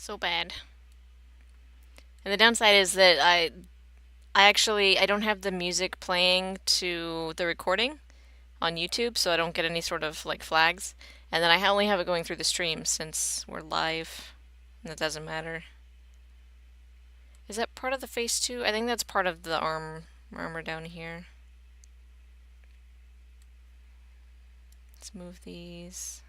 So bad. And the downside is that I don't have the music playing to the recording on YouTube, so I don't get any sort of like flags. And then I only have it going through the stream since we're live, and that doesn't matter. Is that part of the face too? I think that's part of the armor down here. Let's move these.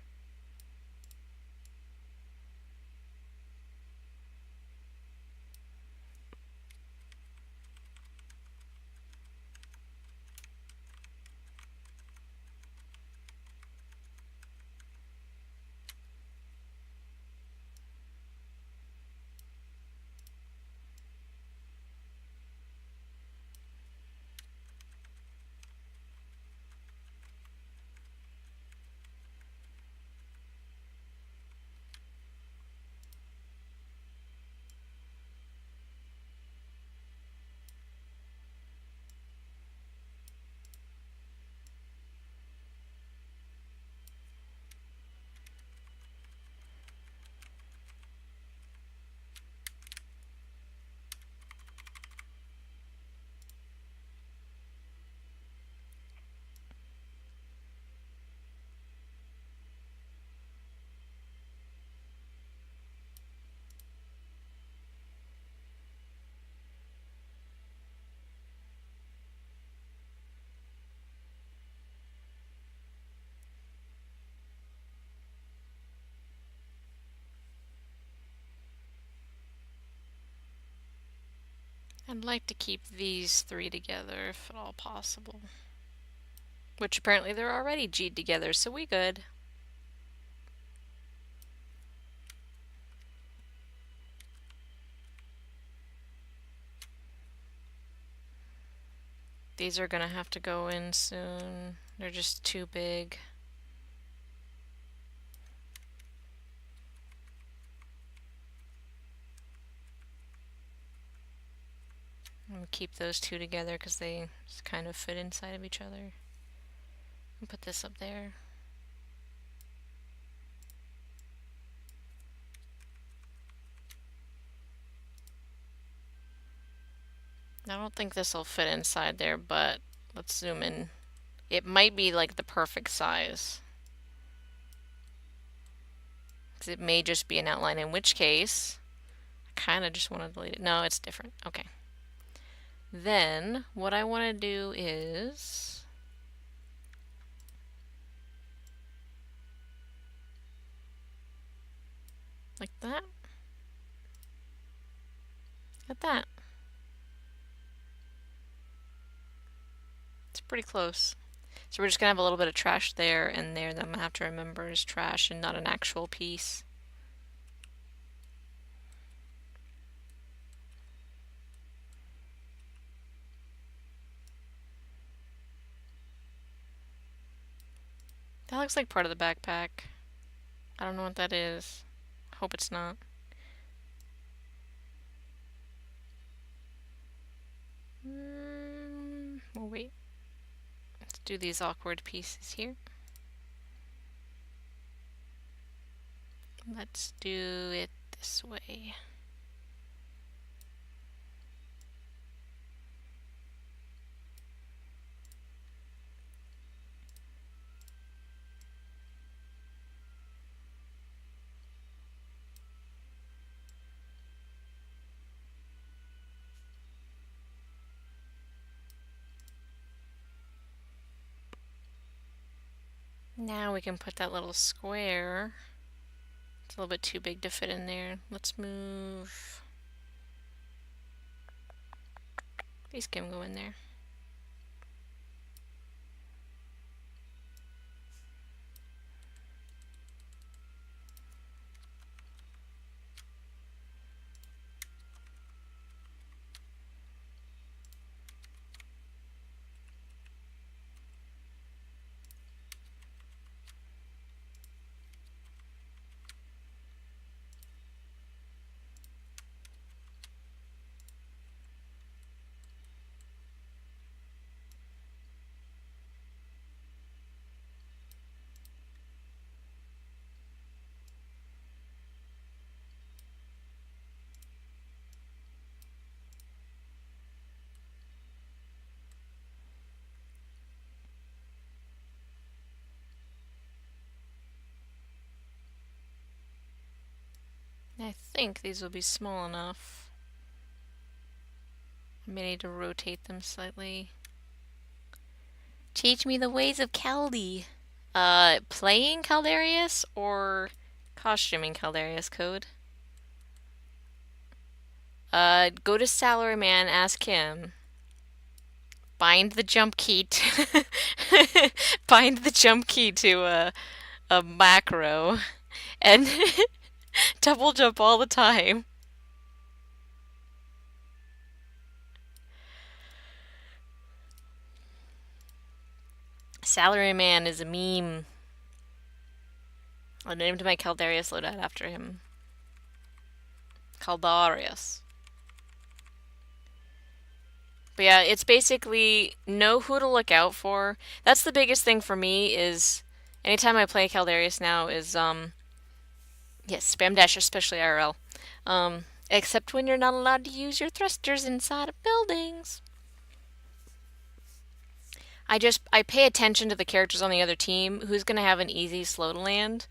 I'd like to keep these three together if at all possible. Which apparently they're already G'd together, so we good. These are gonna have to go in soon. They're just too big. I'm gonna keep those two together because they just kind of fit inside of each other. And put this up there. I don't think this will fit inside there, but let's zoom in. It might be like the perfect size. Because it may just be an outline, in which case, I kind of just want to delete it. No, it's different. Okay. Then, what I want to do is... like that. Like that. It's pretty close. So we're just gonna have a little bit of trash there and there that I'm gonna have to remember is trash and not an actual piece. That looks like part of the backpack. I don't know what that is. Hope it's not. We'll wait. Let's do these awkward pieces here. Let's do it this way. Now we can put that little square. It's a little bit too big to fit in there. Let's move. These can go in there. I think these will be small enough. I may need to rotate them slightly. Teach me the ways of Caldi. Playing Caldarius or costuming Caldarius code? Go to Salaryman, ask him. Bind the jump key to bind the jump key to a macro and double jump all the time. Salaryman is a meme. I named my Caldarius loadout after him. Caldarius. But yeah, it's basically know who to look out for. That's the biggest thing for me is anytime I play Caldarius now is yes, spam dash, especially IRL. Except when you're not allowed to use your thrusters inside of buildings. I pay attention to the characters on the other team, who's gonna have an easy slow to land,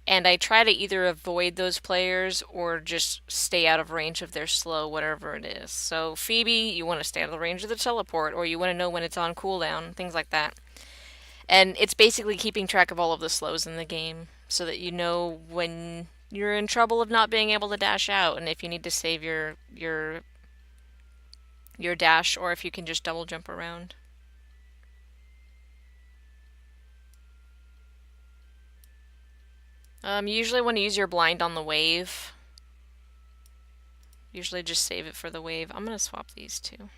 and I try to either avoid those players or just stay out of range of their slow, whatever it is. So Phoebe, you want to stay out of the range of the teleport, or you want to know when it's on cooldown, things like that. And it's basically keeping track of all of the slows in the game so that you know when you're in trouble of not being able to dash out and if you need to save your dash or if you can just double jump around. You usually want to use your blind on the wave. Usually just save it for the wave. I'm gonna swap these two.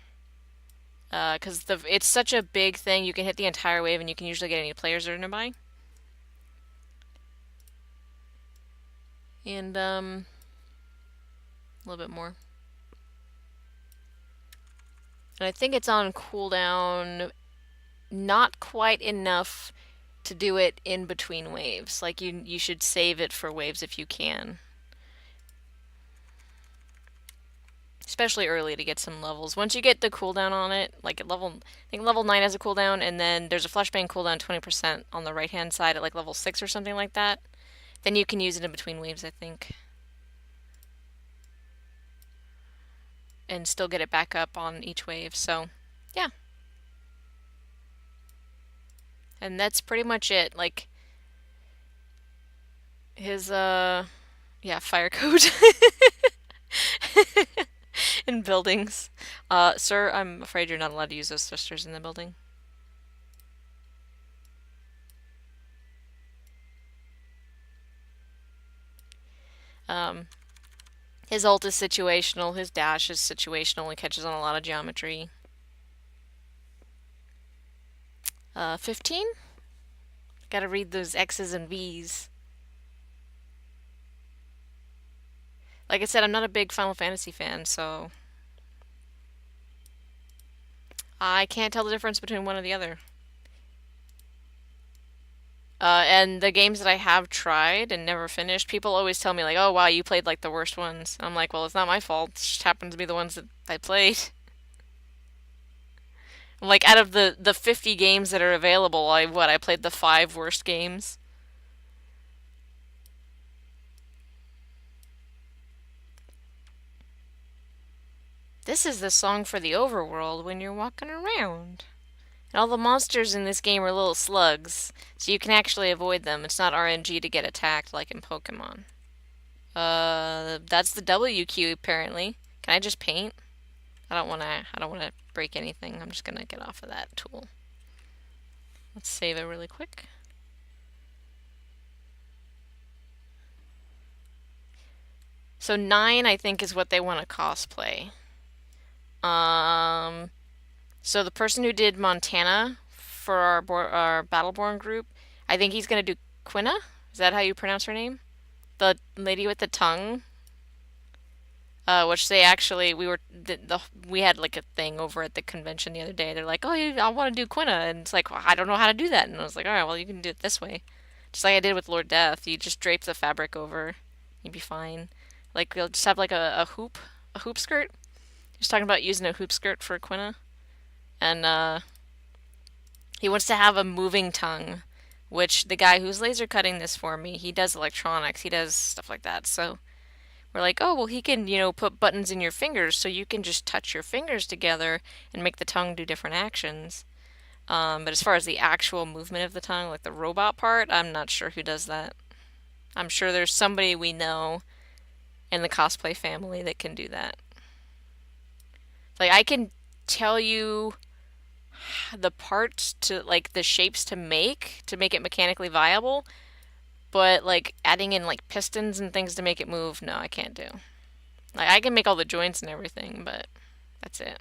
Because it's such a big thing, you can hit the entire wave and you can usually get any players that are nearby. And, a little bit more. And I think it's on cooldown not quite enough to do it in between waves. Like you should save it for waves if you can. Especially early to get some levels. Once you get the cooldown on it, like at level, I think level 9 has a cooldown, and then there's a flashbang cooldown 20% on the right hand side at like level 6 or something like that. Then you can use it in between waves, I think. And still get it back up on each wave, so yeah. And that's pretty much it. Like his yeah, fire code in buildings. Sir, I'm afraid you're not allowed to use those thrusters in the building. Um, his ult is situational, his dash is situational, he catches on a lot of geometry. 15? Gotta read those X's and V's. Like I said, I'm not a big Final Fantasy fan, so I can't tell the difference between one or the other. And the games that I have tried and never finished, people always tell me like, "Oh wow, you played like the worst ones." I'm like, "Well, it's not my fault. It just happened to be the ones that I played." Like out of the 50 games that are available, I played the 5 worst games. This is the song for the overworld when you're walking around. And all the monsters in this game are little slugs, so you can actually avoid them. It's not RNG to get attacked like in Pokemon. That's the W key apparently. Can I just paint? I don't wanna break anything. I'm just gonna get off of that tool. Let's save it really quick. So 9, I think, is what they want to cosplay. So the person who did Montana for our Battleborn group, I think he's gonna do Quina. Is that how you pronounce her name? The lady with the tongue. Which they actually we had like a thing over at the convention the other day. They're like, "Oh, I want to do Quina," and it's like, well, I don't know how to do that. And I was like, "All right, well, you can do it this way, just like I did with Lord Death. You just drape the fabric over, you'd be fine. Like you'll just have like a hoop skirt. He's talking about using a hoop skirt for Quina, and he wants to have a moving tongue, which the guy who's laser cutting this for me, he does electronics, he does stuff like that. So We're like, oh, well, he can, put buttons in your fingers so you can just touch your fingers together and make the tongue do different actions. But as far as the actual movement of the tongue, like the robot part, I'm not sure who does that. I'm sure there's somebody we know in the cosplay family that can do that. Like, I can tell you the parts to, like, the shapes to make it mechanically viable, but, like, adding in, like, pistons and things to make it move, no, I can't do. Like, I can make all the joints and everything, but that's it.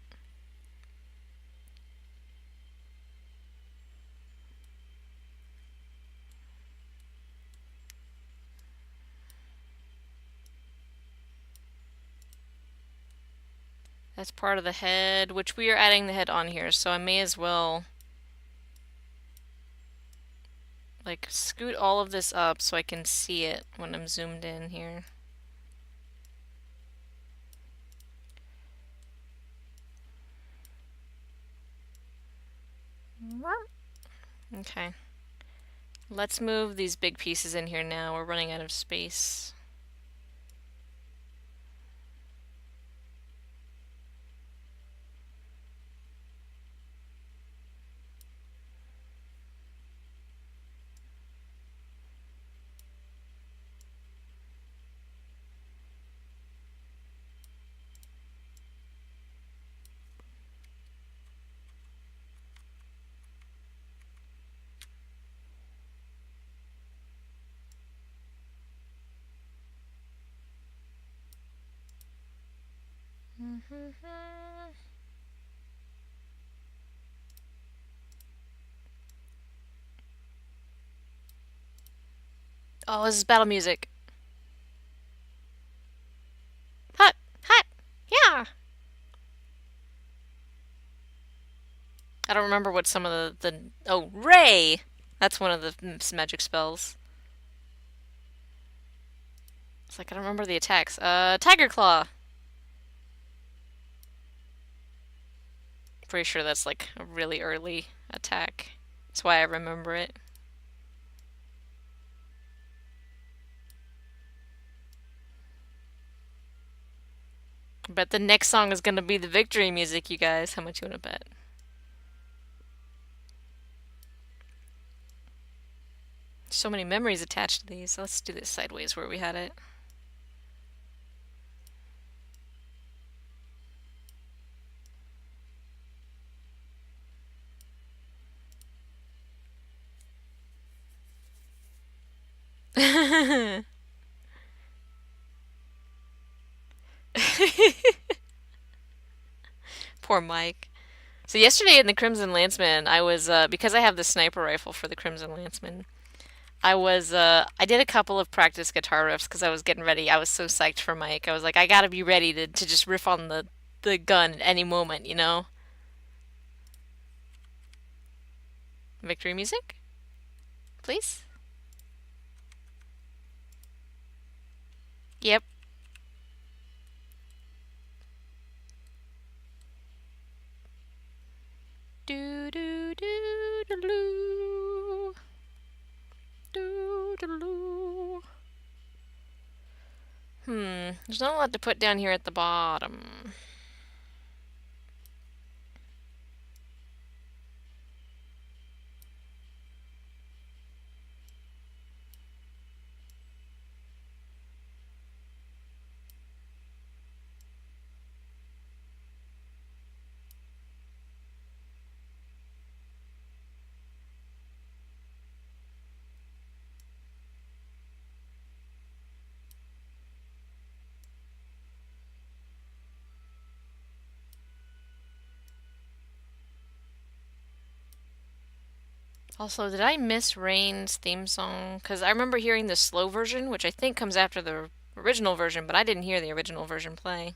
That's part of the head, which we are adding the head on here, so I may as well like scoot all of this up so I can see it when I'm zoomed in here. Okay. Let's move these big pieces in here now. We're running out of space. Oh, this is battle music. Hot, hot, yeah. I don't remember what some of oh, Ray. That's one of the magic spells. It's like I don't remember the attacks. Tiger Claw. Pretty sure that's like a really early attack. That's why I remember it. But the next song is gonna be the victory music, you guys. How much you wanna bet? So many memories attached to these. Let's do this sideways where we had it. Poor Mike. So yesterday in the Crimson Lanceman, I was because I have the sniper rifle for the Crimson Lanceman. I did a couple of practice guitar riffs because I was getting ready. I was so psyched for Mike. I was like, I gotta be ready to just riff on the gun at any moment, you know? Victory music, please. Yep. Do do do do do do do do. There's not a lot to put down here at the bottom. Also, did I miss Rain's theme song? Because I remember hearing the slow version, which I think comes after the original version, but I didn't hear the original version play.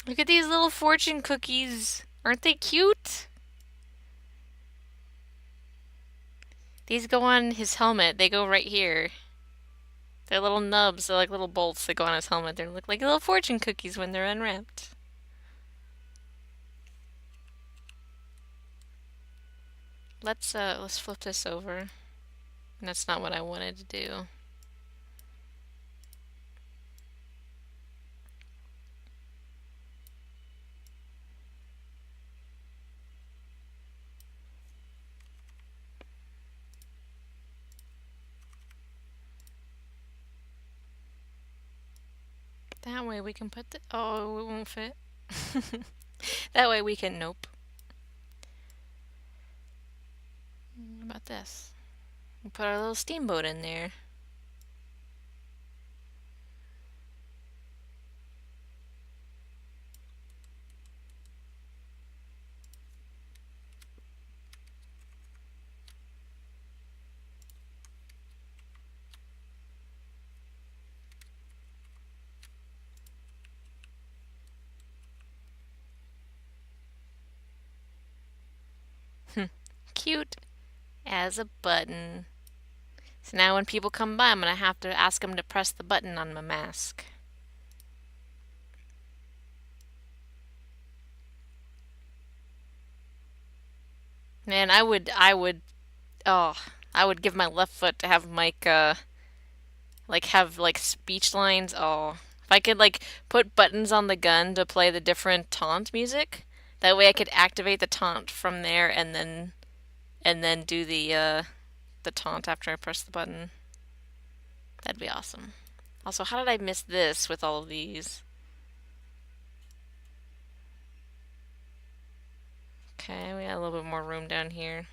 Look at these little fortune cookies. Aren't they cute? These go on his helmet. They go right here. They're little nubs. They're like little bolts that go on his helmet. They look like little fortune cookies when they're unwrapped. let's flip this over. That's not what I wanted to do. That way we can put the, oh, it won't fit. That way we can, nope. How about this? We'll put our little steamboat in there. Cute as a button. So now when people come by, I'm gonna have to ask them to press the button on my mask. Man, oh, I would give my left foot to have Mike, like have like speech lines. Oh, if I could like put buttons on the gun to play the different taunt music, that way I could activate the taunt from there and then do the taunt after I press the button. That'd be awesome. Also, how did I miss this with all of these? Okay, we got a little bit more room down here.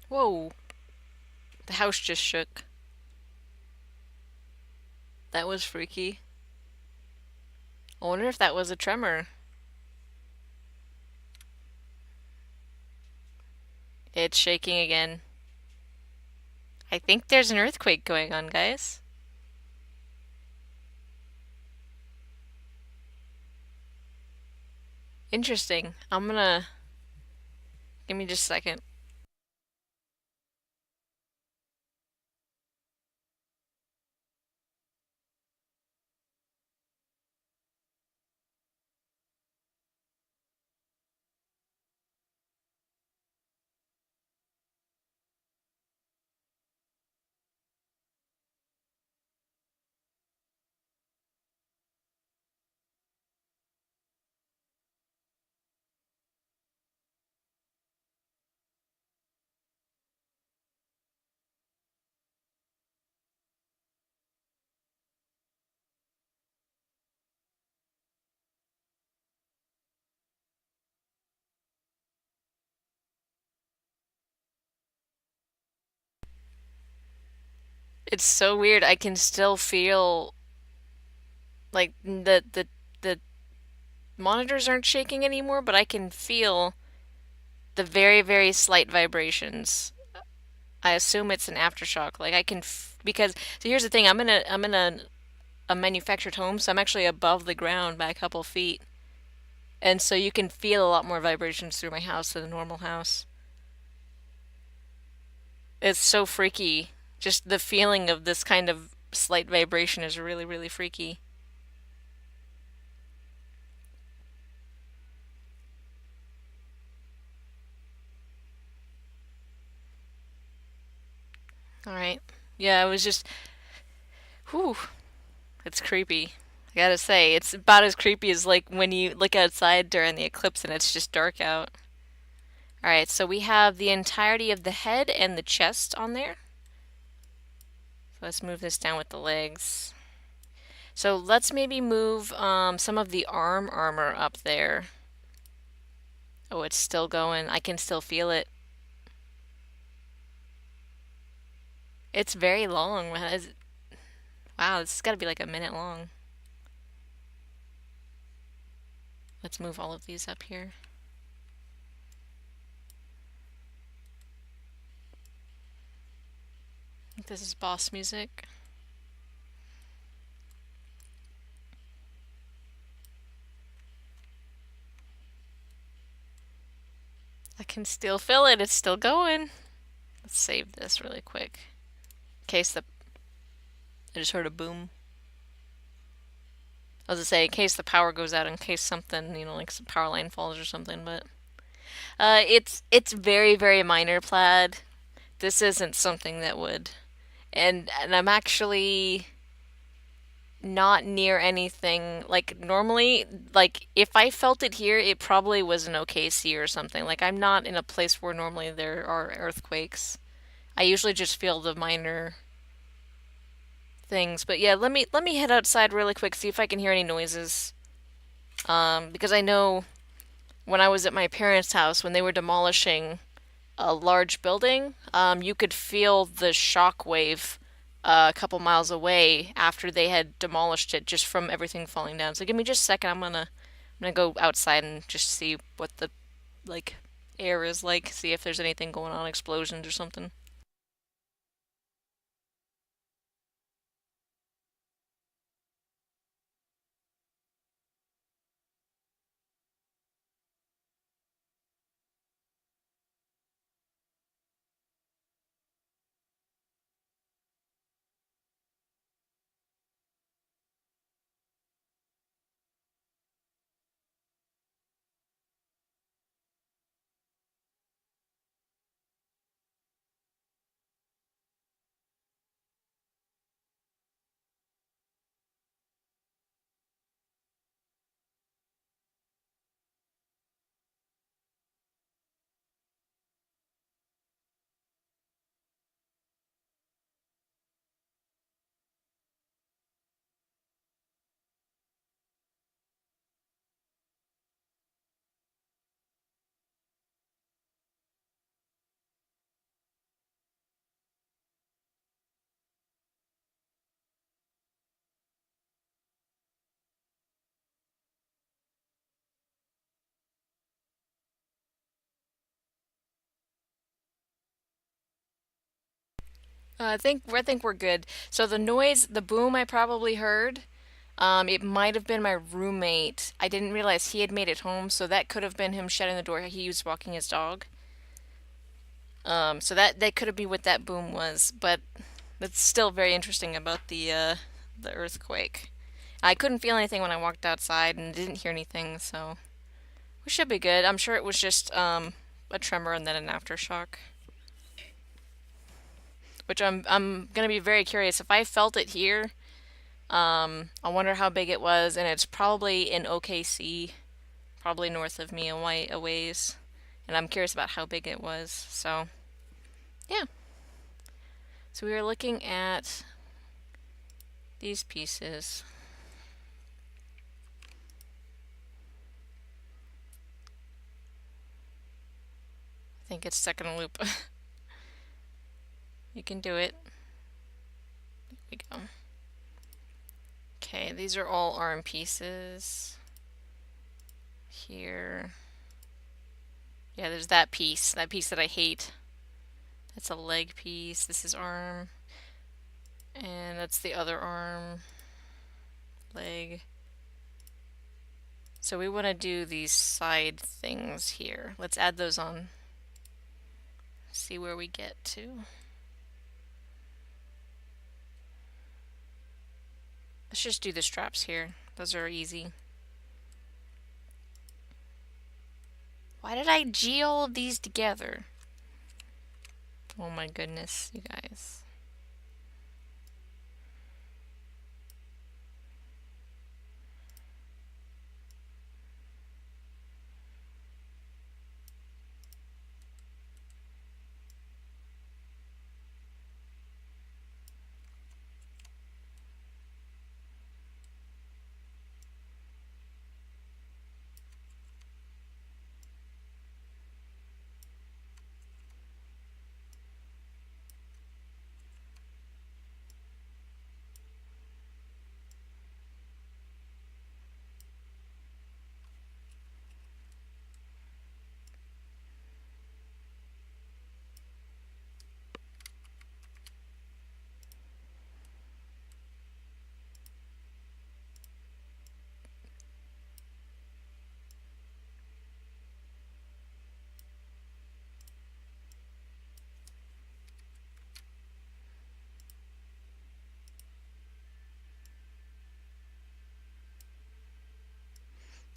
Whoa, the house just shook. That was freaky. I wonder if that was a tremor. It's shaking again. I think there's an earthquake going on, guys. Interesting. I'm gonna... Give me just a second. It's so weird. I can still feel like the monitors aren't shaking anymore, but I can feel the very, very slight vibrations. I assume it's an aftershock. Like I can because so here's the thing. I'm in a manufactured home, so I'm actually above the ground by a couple feet. And so you can feel a lot more vibrations through my house than a normal house. It's so freaky. Just the feeling of this kind of slight vibration is really, really freaky. All right. Yeah, it was just, whew, it's creepy. I gotta say, it's about as creepy as like when you look outside during the eclipse and it's just dark out. All right, so we have the entirety of the head and the chest on there. So let's move this down with the legs. So let's maybe move some of the arm armor up there. Oh, it's still going. I can still feel it. It's very long. Wow, this has got to be like a minute long. Let's move all of these up here. I think this is boss music. I can still feel it. It's still going. Let's save this really quick. In case I just heard a boom. I was to say, in case the power goes out, in case something, like some power line falls or something. But it's very very minor plaid. This isn't something that would, and I'm actually not near anything like normally. Like if I felt it here, it probably was an OKC or something. Like I'm not in a place where normally there are earthquakes. I usually just feel the minor things. But yeah, let me head outside really quick, see if I can hear any noises. Because I know when I was at my parents' house when they were demolishing a large building, you could feel the shock wave a couple miles away after they had demolished it just from everything falling down. So give me just a second. I'm gonna go outside and just see what the like air is like, see if there's anything going on, explosions or something. I think we're good. So the noise, the boom I probably heard. It might have been my roommate. I didn't realize he had made it home, so that could have been him shutting the door. He was walking his dog. So that could have been what that boom was, but that's still very interesting about the earthquake. I couldn't feel anything when I walked outside and didn't hear anything, so we should be good. I'm sure it was just a tremor and then an aftershock, which I'm gonna be very curious. If I felt it here, I wonder how big it was, and it's probably in OKC, probably north of me a ways, and I'm curious about how big it was. So yeah, so we were looking at these pieces. I think it's stuck in a loop. You can do it. There we go. Okay, these are all arm pieces. Here. Yeah, there's that piece that I hate. That's a leg piece. This is arm. And that's the other arm, leg. So we want to do these side things here. Let's add those on. See where we get to. Let's just do the straps here. Those are easy. Why did I G all of these together? Oh my goodness, you guys.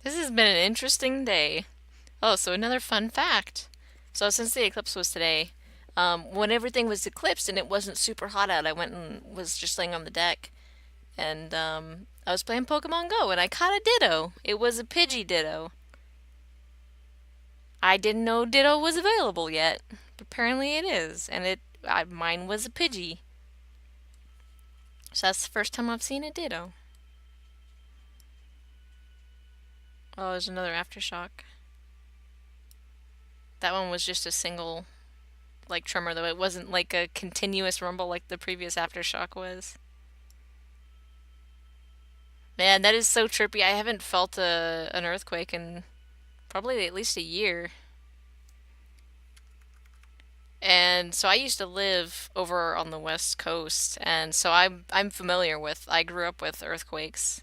This has been an interesting day. Oh, so another fun fact. So since the eclipse was today, when everything was eclipsed and it wasn't super hot out, I went and was just laying on the deck and I was playing Pokemon Go and I caught a Ditto. It was a Pidgey Ditto. I didn't know Ditto was available yet, but apparently it is, and mine was a Pidgey. So that's the first time I've seen a Ditto. Oh, there's another Aftershock. That one was just a single like tremor though. It wasn't like a continuous rumble like the previous Aftershock was. Man, that is so trippy. I haven't felt an earthquake in probably at least a year. And so I used to live over on the West Coast, and so I'm familiar with. I grew up with earthquakes,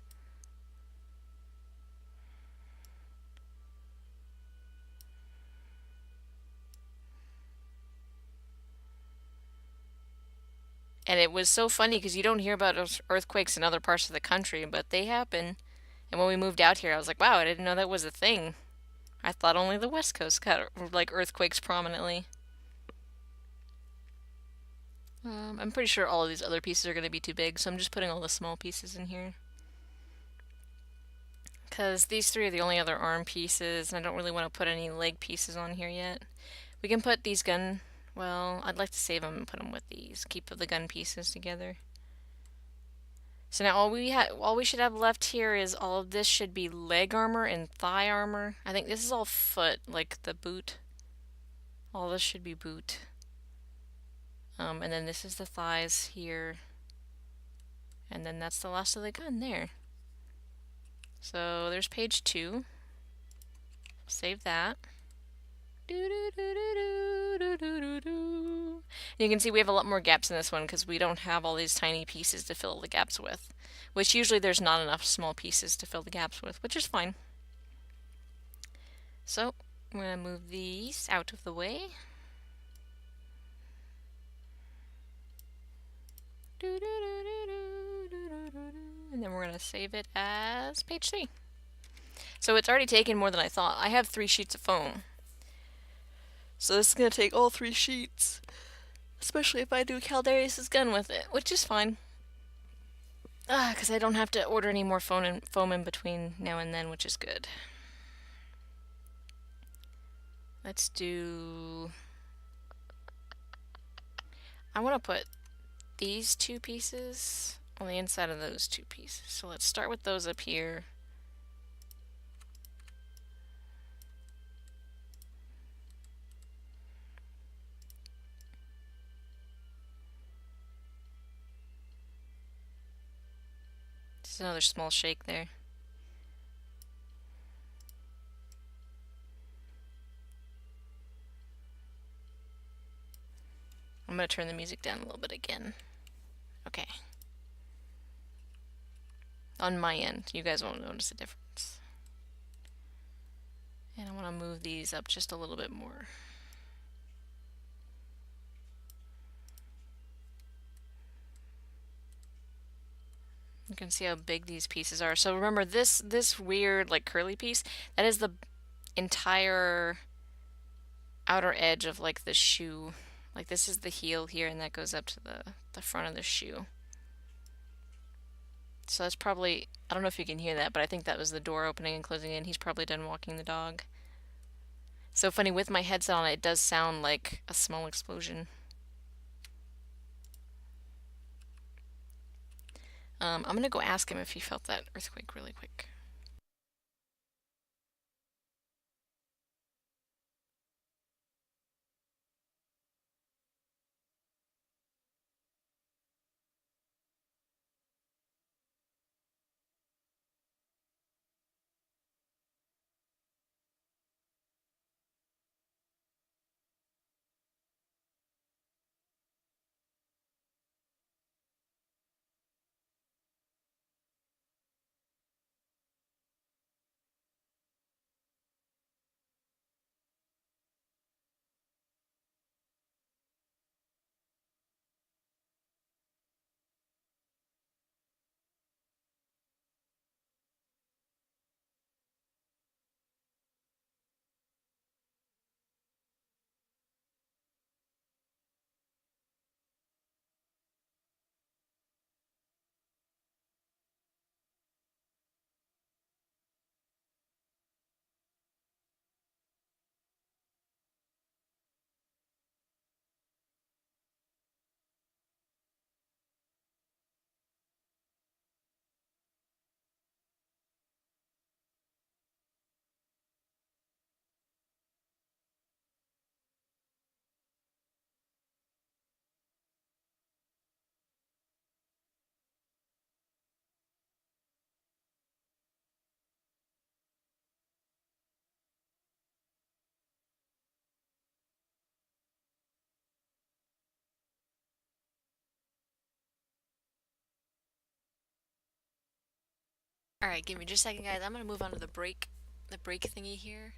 and it was so funny because you don't hear about earthquakes in other parts of the country, but they happen. And when we moved out here, I was like, wow, I didn't know that was a thing. I thought only the West Coast got like earthquakes prominently. I'm pretty sure all of these other pieces are going to be too big, so I'm just putting all the small pieces in here. Because these three are the only other arm pieces, and I don't really want to put any leg pieces on here yet. We can put these gun... Well, I'd like to save them and put them with these. Keep the gun pieces together. So now all we should have left here is all of this should be leg armor and thigh armor. I think this is all foot, like the boot. All this should be boot. And then this is the thighs here. And then that's the last of the gun there. So there's page 2. Save that. You can see we have a lot more gaps in this one because we don't have all these tiny pieces to fill the gaps with. Which usually there's not enough small pieces to fill the gaps with, which is fine. So I'm going to move these out of the way. And then we're going to save it as page 3. So it's already taken more than I thought. I have 3 sheets of foam. So this is going to take all 3 sheets. Especially if I do Caldarius' gun with it, which is fine. Because I don't have to order any more foam in between now and then, which is good. Let's do... I want to put these 2 pieces on the inside of those 2 pieces. So let's start with those up here. Just another small shake there. I'm going to turn the music down a little bit again. Okay. On my end, you guys won't notice a difference. And I want to move these up just a little bit more. You can see how big these pieces are. So remember this weird like curly piece, that is the entire outer edge of like the shoe. Like this is the heel here and that goes up to the front of the shoe. So that's probably, I don't know if you can hear that, but I think that was the door opening and closing in. He's probably done walking the dog. So funny, with my headset on, it does sound like a small explosion. I'm gonna go ask him if he felt that earthquake really quick. All right, give me just a second, guys. I'm gonna move on to the break thingy here.